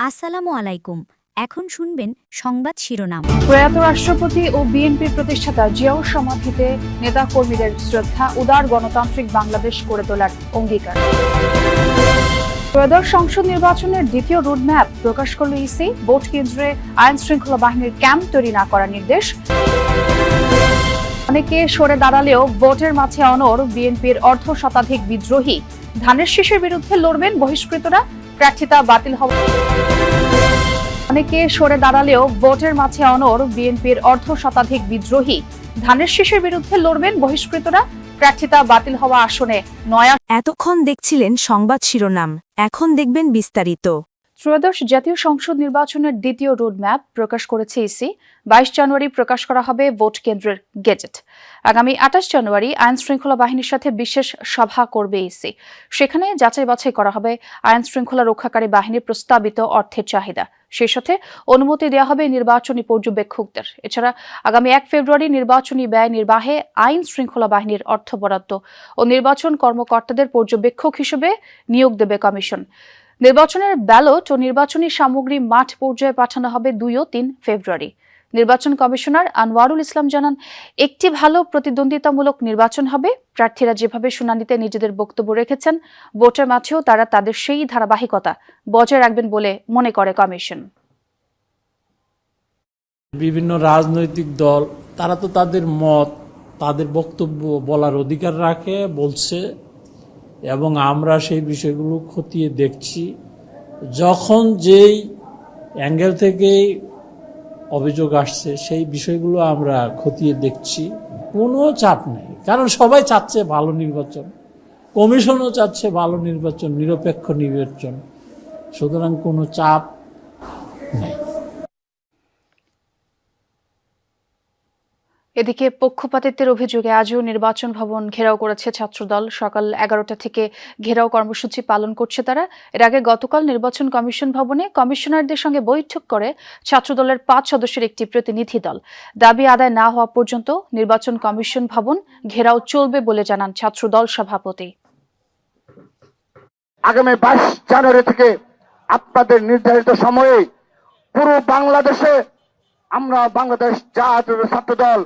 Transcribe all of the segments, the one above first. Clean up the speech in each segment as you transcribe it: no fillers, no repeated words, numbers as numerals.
আসসালামু আলাইকুম। এখন শুনবেন সংবাদ শিরোনাম। প্রয়াত রাষ্ট্রপতি ও বিএনপির প্রতিষ্ঠাতা জিয়াউর সমাধিতে নেতা কর্মীদের শ্রদ্ধা, উদার গণতান্ত্রিক বাংলাদেশ গড়ে তোলার অঙ্গীকার। ত্রয়োদশ সংসদ নির্বাচনের দ্বিতীয় রোডম্যাপ প্রকাশ করল ইসি। ভোট কেন্দ্রে আইন শৃঙ্খলা বাহিনীর ক্যাম্প তৈরি না করার নির্দেশ। অনেকে সরে দাঁড়ালেও ভোটের মাঝে অনড় বিএনপির অর্ধ শতাধিক বিদ্রোহী। ধানের শীষের বিরুদ্ধে লড়বেন বহিষ্কৃতরা, প্রার্থিতা বাতিল হওয়া। অনেকে সরে দাঁড়ালেও ভোটের মাঝে অনড় বিএনপির অর্ধ শতাধিক বিদ্রোহী। ধানের শীষের বিরুদ্ধে লড়বেন বহিষ্কৃতরা, প্রার্থিতা বাতিল হওয়া আসনে নয়া। এতক্ষণ দেখছিলেন সংবাদ শিরোনাম, এখন দেখবেন বিস্তারিত। ত্রয়োদশ জাতীয় সংসদ নির্বাচনের দ্বিতীয় রোডম্যাপ প্রকাশ করেছে ইসি। 22 জানুয়ারি প্রকাশ করা হবে ভোট কেন্দ্রের গেজেট। আগামী 28 জানুয়ারি আইন শৃঙ্খলা বাহিনীর সাথে বিশেষ সভা করবে ইসি। সেখানে যাচাই বাছাই করা হবে আইন শৃঙ্খলা রক্ষাকারী বাহিনীর প্রস্তাবিত অর্থের চাহিদা। সেই সাথে অনুমতি দেওয়া হবে নির্বাচনী পর্যবেক্ষকদের। এছাড়া আগামী 1 ফেব্রুয়ারি নির্বাচনী ব্যয় নির্বাহে আইন শৃঙ্খলা বাহিনীর অর্থ বরাদ্দ ও নির্বাচন কর্মকর্তাদের পর্যবেক্ষক হিসেবে নিয়োগ দেবে কমিশন। নির্বাচনের ব্যালট ও নির্বাচনী সামগ্রী মাঠ পর্যায়ে পাঠানো হবে 2 ও 3 ফেব্রুয়ারি। নির্বাচন কমিশনার আনোয়ারুল ইসলাম জানান, একটি ভালো প্রতিদ্বন্দ্বিতামূলক নির্বাচন হবে। প্রার্থীরা যেভাবে শুনানিতে নিজেদের বক্তব্য রেখেছেন, ভোটের মাঝেও তারা তাদের সেই ধারাবাহিকতা বজায় রাখবেন বলে মনে করে কমিশন। বিভিন্ন রাজনৈতিক দল তারা তো তাদের মত, তাদের বক্তব্য বলার অধিকার রাখে, বলছে, এবং আমরা সেই বিষয়গুলো খতিয়ে দেখছি। যখন যেই অ্যাঙ্গেল থেকে অভিযোগ আসছে সেই বিষয়গুলো আমরা খতিয়ে দেখছি। কোনো চাপ নেই, কারণ সবাই চাচ্ছে ভালো নির্বাচন, কমিশনও চাচ্ছে ভালো নির্বাচন, নিরপেক্ষ নির্বাচন, সুতরাং কোনো চাপ নেই। এদিকে পক্ষপাতিত্বের অভিযোগে আজও নির্বাচন ভবন ঘেরাও করেছে ছাত্রদল। সকাল 11টা থেকে ঘেরাও কর্মসূচি পালন করছে তারা। এর আগে গতকাল নির্বাচন কমিশন ভবনে কমিশনারদের সঙ্গে বৈঠক করে ছাত্রদলের 5 সদস্যের একটি প্রতিনিধি দল। দাবি আদায় না হওয়া পর্যন্ত নির্বাচন কমিশন ভবন ঘেরাও চলবে বলে জানান ছাত্রদল সভাপতি। আগামী 22 জানুয়ারি থেকে আপনাদের নির্ধারিত সময়ে পুরো বাংলাদেশে আমরা বাংলাদেশ জাতীয় ছাত্রদল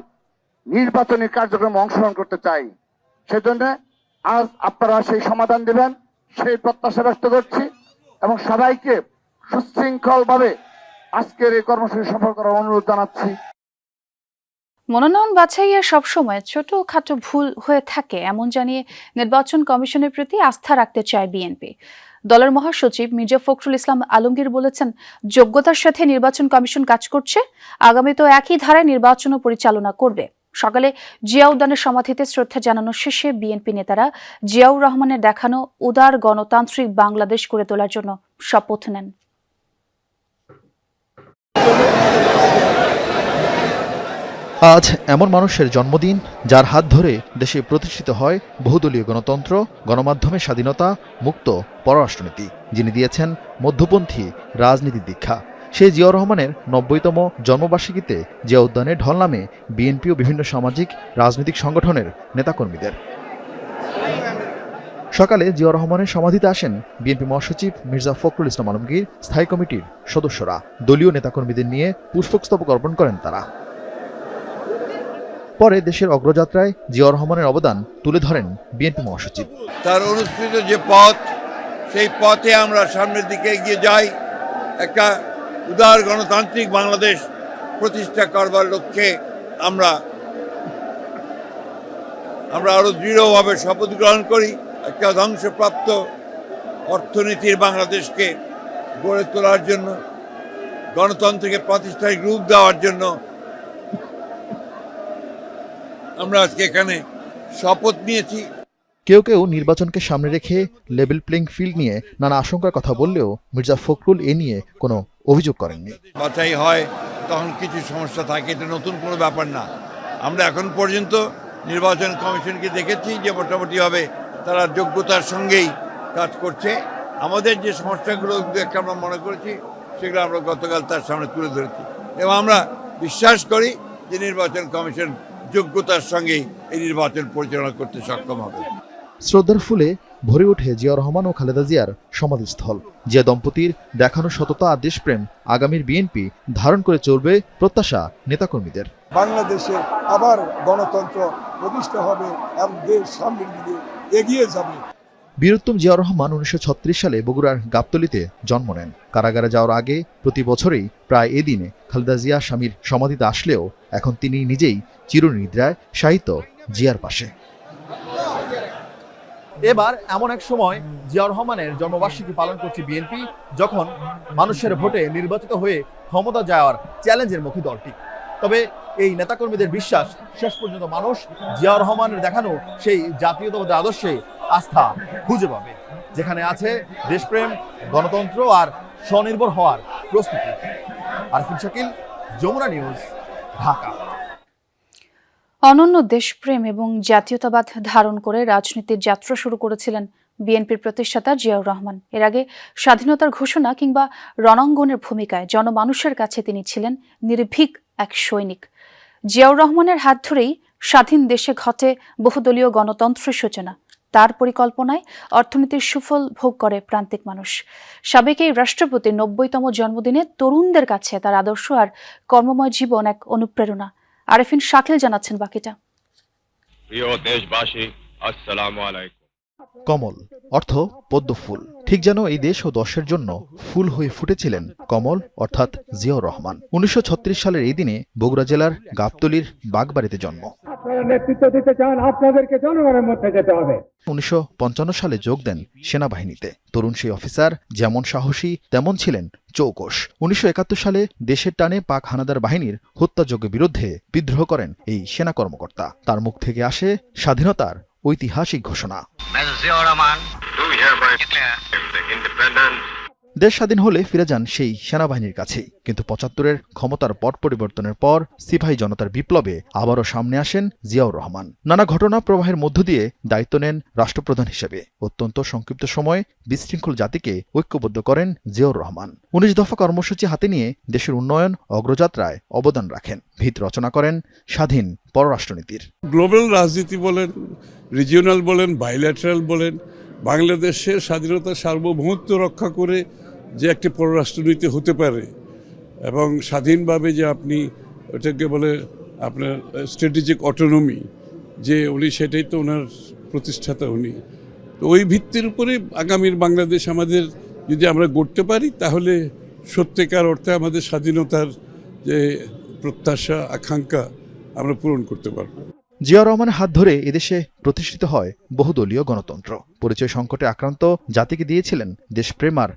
নির্বাচনী কার্যক্রমে অংশগ্রহণ করতে চাই। সেজন্য আজ আপনারা সেই সমাধান দিবেন, সেই প্রত্যাশা ব্যক্ত করছি এবং সবাইকে সুশৃঙ্খলভাবে আজকের এই কর্মসূচি সফল করার অনুরোধ জানাচ্ছি। মনোনয়ন বাছাইয়ে সবসময় ছোটখাটো ভুল হয়ে থাকে এমন জানিয়ে নির্বাচন কমিশনের প্রতি আস্থা রাখতে চায় বিএনপি। দলের মহাসচিব মির্জা ফখরুল ইসলাম আলমগীর বলেছেন, যোগ্যতার সাথে নির্বাচন কমিশন কাজ করছে, আগামীতেও একই ধারায় নির্বাচনও পরিচালনা করবে। সকালে জিয়া উদ্যানের সমাধিতে শ্রদ্ধা জানানো শেষে বিএনপি নেতারা জিয়াউর রহমানের দেখানো উদার গণতান্ত্রিক বাংলাদেশ গড়ে তোলার জন্য শপথ নেন। আজ এমন মানুষের জন্মদিন যার হাত ধরে দেশে প্রতিষ্ঠিত হয় বহুদলীয় গণতন্ত্র, গণমাধ্যমের স্বাধীনতা, মুক্ত পররাষ্ট্রনীতি, যিনি দিয়েছেন মধ্যপন্থী রাজনীতির দীক্ষা। সেই জিয়াউর রহমানের 90তম জন্মবার্ষিকীতে জিয়া উদ্যানে ঢল নামে বিএনপি ও বিভিন্ন সামাজিক রাজনৈতিক সংগঠনের নেতাকর্মীদের। সকালে জিয়াউর রহমানের সমাধিতে আসেন বিএনপি মহাসচিব মির্জা ফখরুল ইসলাম আলমগীর, স্থায়ী কমিটির সদস্যরা। দলীয় নেতাকর্মীদের নিয়ে পুষ্পস্তবক অর্পণ করেন তারা। পরে দেশের অগ্রযাত্রায় জিয়াউর রহমানের অবদান তুলে ধরেন বিএনপি মহাসচিব। তার অনুসৃত যে পথ, সেই পথে আমরা সামনের দিকে এগিয়ে যাই। একটা উদার গণতান্ত্রিক বাংলাদেশ প্রতিষ্ঠা করবার লক্ষ্যে আমরা আরো দৃঢ়ভাবে শপথ গ্রহণ করি। একটা ধ্বংসপ্রাপ্ত অর্থনীতির বাংলাদেশকে গড়ে তোলার জন্য, গণতন্ত্রকে প্রাতিষ্ঠানিক রূপ দেওয়ার জন্য আমরা আজকে এখানে শপথ নিয়েছি। কেউ কেউ নির্বাচনকে সামনে রেখে লেভেল প্লেইং ফিল্ড নিয়ে নানা আশঙ্কার কথা বললেও মির্জা ফখরুল এ নিয়ে কোনো অভিযোগ করেননি। বাছাই হয় তখন কিছু সমস্যা থাকে, এটা নতুন কোনো ব্যাপার না। আমরা এখন পর্যন্ত নির্বাচন কমিশনকে দেখেছি যে মোটামুটিভাবে তারা যোগ্যতার সঙ্গেই কাজ করছে। আমাদের যে সমস্যাগুলো একটা আমরা মনে করেছি সেগুলো আমরা গতকাল তার সামনে তুলে ধরেছি এবং আমরা বিশ্বাস করি যে নির্বাচন কমিশন যোগ্যতার সঙ্গেই এই নির্বাচন পরিচালনা করতে সক্ষম হবে। শ্রদ্ধার ফুলে ভরে ওঠে জিয়াউর রহমান ও খালেদা জিয়ার সমাধিস্থল। জিয়া দম্পতির দেখানো সততা আর দেশপ্রেম আগামীর বিএনপি ধারণ করে চলবে প্রত্যাশা নেতাকর্মীদের। বাংলাদেশে আবার গণতন্ত্র প্রতিষ্ঠা হবে এবং দেশ সামনের দিকে এগিয়ে যাবে। বীরুত্তম জিয়াউর রহমান 1936 সালে বগুড়ার গাবতলীতে জন্ম নেন। কারাগারে যাওয়ার আগে প্রতি বছরেই প্রায় এ দিনে খালেদা জিয়া স্বামীর সমাধিতে আসলেও এখন তিনি নিজেই চিরনিদ্রায় শায়িত জিয়ার পাশে। এবার এমন এক সময় জিয়াউর রহমানের জন্মবার্ষিকী পালন করছে বিএনপি, যখন মানুষের ভোটে নির্বাচিত হয়ে ক্ষমতা যাওয়ার চ্যালেঞ্জের মুখী দলটি। তবে এই নেতাকর্মীদের বিশ্বাস, শেষ পর্যন্ত মানুষ জিয়াউর রহমানের দেখানো সেই জাতীয়তাবাদের আদর্শে আস্থা খুঁজে পাবে, যেখানে আছে দেশপ্রেম, গণতন্ত্র আর স্বনির্ভর হওয়ার প্রস্তুতি। আরফিন শাকিল, যমুনা নিউজ, ঢাকা। অনন্য দেশপ্রেম এবং জাতীয়তাবাদ ধারণ করে রাজনীতির যাত্রা শুরু করেছিলেন বিএনপির প্রতিষ্ঠাতা জিয়াউর রহমান। এর আগে স্বাধীনতার ঘোষণা কিংবা রণাঙ্গনের ভূমিকায় জনমানুষের কাছে তিনি ছিলেন নির্ভীক এক সৈনিক। জিয়াউর রহমানের হাত ধরেই স্বাধীন দেশে ঘটে বহুদলীয় গণতন্ত্রের সূচনা। তার পরিকল্পনায় অর্থনীতির সুফল ভোগ করে প্রান্তিক মানুষ। সাবেক এই রাষ্ট্রপতির 90তম জন্মদিনে তরুণদের কাছে তার আদর্শ আর কর্মময় জীবন এক অনুপ্রেরণা। আরফিন শাকিল জানাচ্ছেন বাকিটা। প্রিয় দেশবাসী, আসসালামু আলাইকুম। কমল অর্থ পদ্ম ফুল। ঠিক যেন এই দেশ ও দশের জন্য ফুল হয়ে ফুটেছিলেন কমল অর্থাৎ জিয়াউর রহমান। 1936 সালের এই দিনে বগুড়া জেলার গাবতলীর বাগবাড়িতে জন্ম। নেতৃত্ব দিতে চান, আপনাদেরকে জনগণের মধ্যে যেতে হবে। 1955 সালে যোগ দেন সেনাবাহিনীতে। তরুণ সেই অফিসার যেমন সাহসী তেমন ছিলেন চৌকস। 1971 সালে দেশের টানে পাক হানাদার বাহিনীর হত্যাযজ্ঞের বিরুদ্ধে বিদ্রোহ করেন এই সেনা কর্মকর্তা। তার মুখ থেকে আসে স্বাধীনতার ঐতিহাসিক ঘোষণা। দেশ স্বাধীন হলে ফিরে যান সেই সেনাবাহিনীর কাছেই। কিন্তু 75-এর ক্ষমতার পট পরিবর্তনের পর সিপাহী জনতার বিপ্লবে আবারও সামনে আসেন জিয়াউর রহমান। নানা ঘটনা প্রবাহের মধ্য দিয়ে দায়িত্ব নেন রাষ্ট্রপ্রধান হিসেবে। অত্যন্ত সংক্ষিপ্ত সময়ে বিশৃঙ্খল জাতিকে ঐক্যবদ্ধ করেন জিয়াউর রহমান। 19 দফা কর্মসূচি হাতে নিয়ে দেশের উন্নয়ন অগ্রযাত্রায় অবদান রাখেন। ভিত রচনা করেন স্বাধীন পররাষ্ট্রনীতির। গ্লোবাল রাজনীতি বলেন, রিজিওনাল বলেন, বাইল্যাটারাল বলেন, বাংলাদেশের স্বাধীনতার সার্বভৌমত্ব রক্ষা করে যে একটি পররাষ্ট্রনীতি হতে পারে এবং স্বাধীনভাবে যে আপনি ওটাকে বলে আপনার স্ট্র্যাটেজিক অটোনমি, যে উনি সেটাই তো ওনার প্রতিষ্ঠাতা উনি। তো ওই ভিত্তির উপরে আগামীর বাংলাদেশ আমাদের যদি আমরা গড়তে পারি, তাহলে সত্যিকার অর্থে আমাদের স্বাধীনতার যে প্রত্যাশা, আকাঙ্ক্ষা আমরা পূরণ করতে পারবো। জিয়াউর রহমানের হাত ধরে এদেশে প্রতিষ্ঠিত হয় বহুদলীয় গণতন্ত্র। পরিচয় সংকটে আক্রান্ত জাতিকে দিয়েছিলেন দেশপ্রেম আর